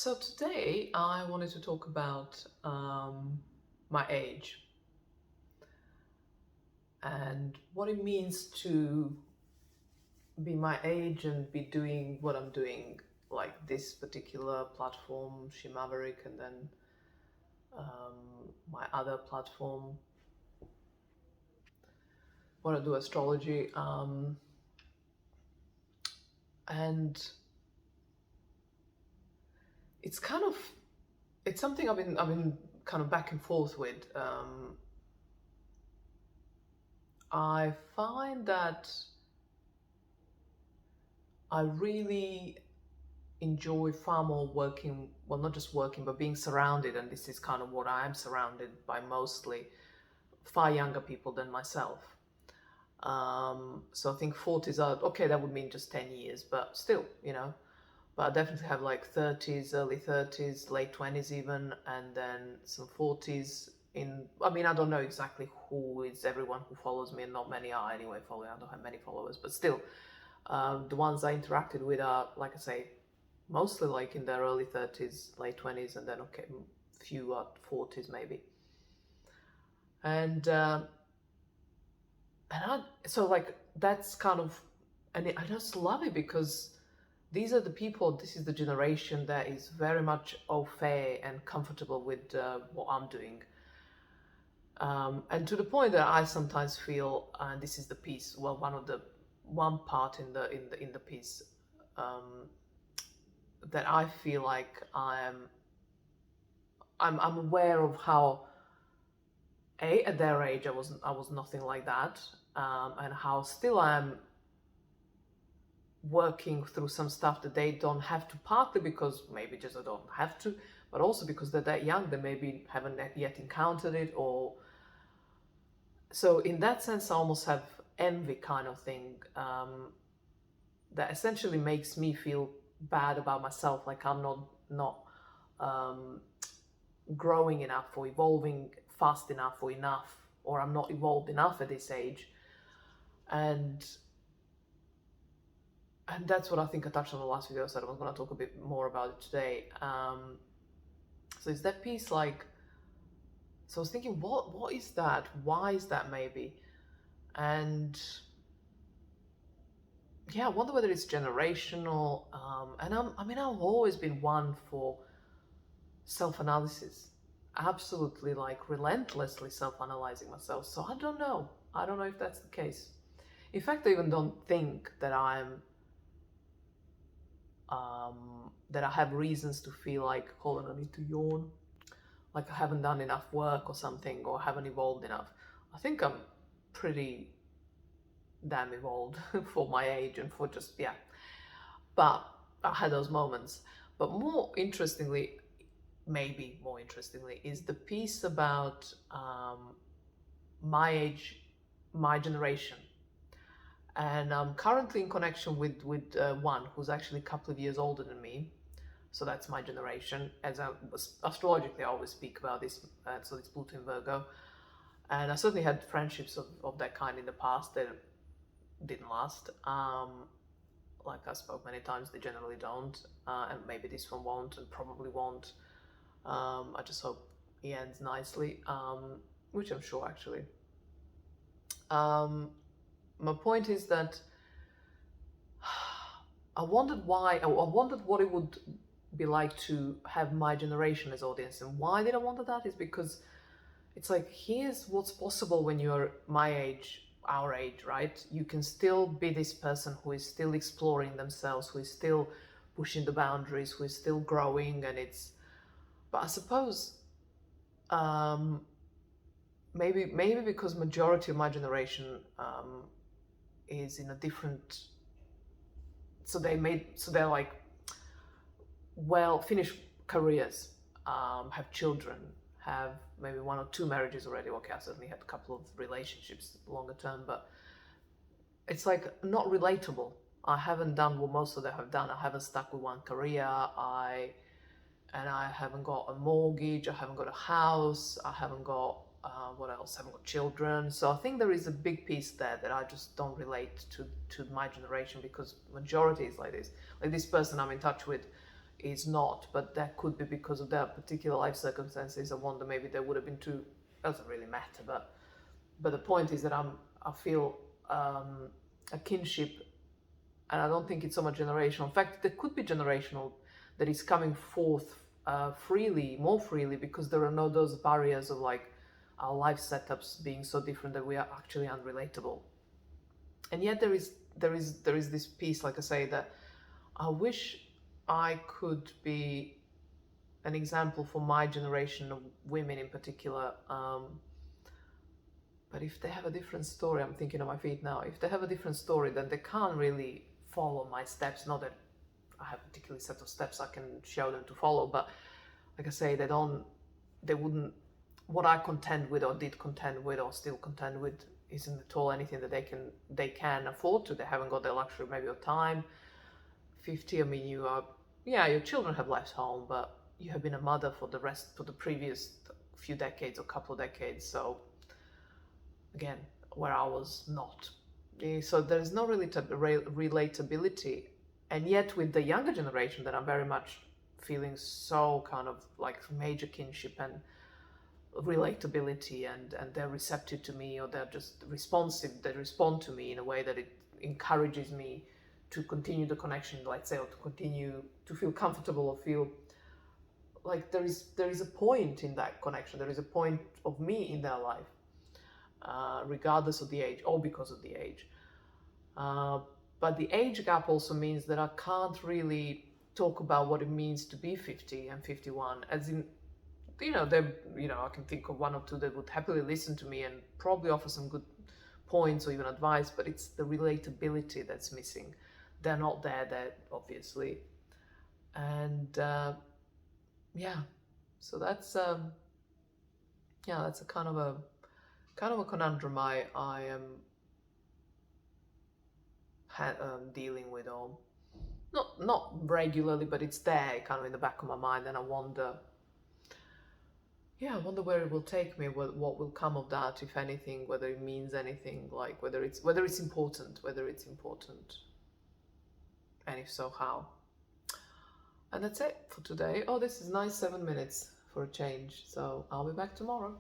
So today I wanted to talk about my age and what it means to be my age and be doing what I'm doing, like this particular platform, She Maverick, and then my other platform, what I do astrology, and it's kind of it's something I've been kind of back and forth with. I find that I really enjoy far more working, well, not just working, but being surrounded, and this is kind of what I am surrounded by mostly, far younger people than myself. So I think 40s are okay, that would mean just 10 years, but still, But I definitely have like 30s, early 30s, late 20s even, and then some 40s. I mean, I don't know exactly who is everyone who follows me, and not many are anyway following. I don't have many followers, but still, the ones I interacted with are, like I say, mostly like in their early 30s, late 20s, and then okay, few at 40s maybe. And so like that's kind of, and I just love it because these are the people, this is the generation that is very much au fait and comfortable with what I'm doing. And to the point that I sometimes feel, and this is the piece, well, one part in the piece, um, that I feel like I'm aware of how at their age I was nothing like that, and how still I'm working through some stuff that they don't have to, partly because maybe just I don't have to, but also because they're that young, they maybe haven't yet encountered it. Or so in that sense I almost have envy kind of thing, that essentially makes me feel bad about myself, like I'm not um, growing enough or evolving fast enough or enough, or I'm not evolved enough at this age. And that's what I think I touched on the last video, so I was going to talk a bit more about it today. So it's that piece, like, so I was thinking, what is that? Why is that maybe? And yeah, I wonder whether it's generational. And I've always been one for self-analysis, absolutely, like relentlessly self-analyzing myself. So I don't know. I don't know if that's the case. In fact, I even don't think that that I have reasons to feel like, hold on, I need to yawn, like I haven't done enough work or something, or haven't evolved enough. I think I'm pretty damn evolved for my age and for just, yeah. But I had those moments. But maybe more interestingly, is the piece about my age, my generation. And I'm currently in connection with one who's actually a couple of years older than me. So that's my generation. As astrologically, I always speak about this. So it's Pluto in Virgo, and I certainly had friendships of that kind in the past that didn't last. Like I spoke many times, they generally don't, and maybe this one won't, and probably won't. I just hope he ends nicely, which I'm sure actually. My point is that I wondered why. I wondered what it would be like to have my generation as audience, and why did I wonder that? Is because it's like, here's what's possible when you're my age, our age, right? You can still be this person who is still exploring themselves, who is still pushing the boundaries, who is still growing, and it's. But I suppose maybe because majority of my generation is in a different. So they're like, well, finish careers, have children, have maybe one or two marriages already. Okay, I certainly had a couple of relationships longer term, but it's like not relatable. I haven't done what most of them have done. I haven't stuck with one career. I haven't got a mortgage. I haven't got a house. I haven't got what else? I haven't got children. So I think there is a big piece there that I just don't relate to my generation, because majority is like this. Like this person I'm in touch with, is not, but that could be because of their particular life circumstances. I wonder, maybe they would have been too. Doesn't really matter, but the point is that I feel a kinship, and I don't think it's so much generational. In fact, there could be generational, that is coming forth more freely, because there are no those barriers of like our life setups being so different that we are actually unrelatable. And yet there is this piece, like I say, that I wish I could be an example for my generation of women in particular. But if they have a different story, I'm thinking on my feet now, if they have a different story, then they can't really follow my steps. Not that I have a particular set of steps I can show them to follow, but like I say, they wouldn't, what I contend with or did contend with or still contend with isn't at all anything that they can afford to. They haven't got the luxury maybe of time. 50, I mean, your children have left home, but you have been a mother for the previous few decades or couple of decades. So again, where I was not. So there's no really relatability. And yet with the younger generation, that I'm very much feeling so kind of like major kinship and relatability, and they're receptive to me, or they're just responsive, they respond to me in a way that it encourages me to continue the connection, let's say, or to continue to feel comfortable, or feel like there is a point in that connection, there is a point of me in their life, regardless of the age or because of the age. But the age gap also means that I can't really talk about what it means to be 50 and 51, as in, I can think of one or two that would happily listen to me and probably offer some good points or even advice, but it's the relatability that's missing. They're not there, obviously. And so that's that's a kind of a conundrum I am dealing with, or not regularly, but it's there kind of in the back of my mind, and I wonder where it will take me, what will come of that, if anything, whether it means anything, like whether it's important, and if so, how. And that's it for today. Oh, this is nice, 7 minutes for a change. So I'll be back tomorrow.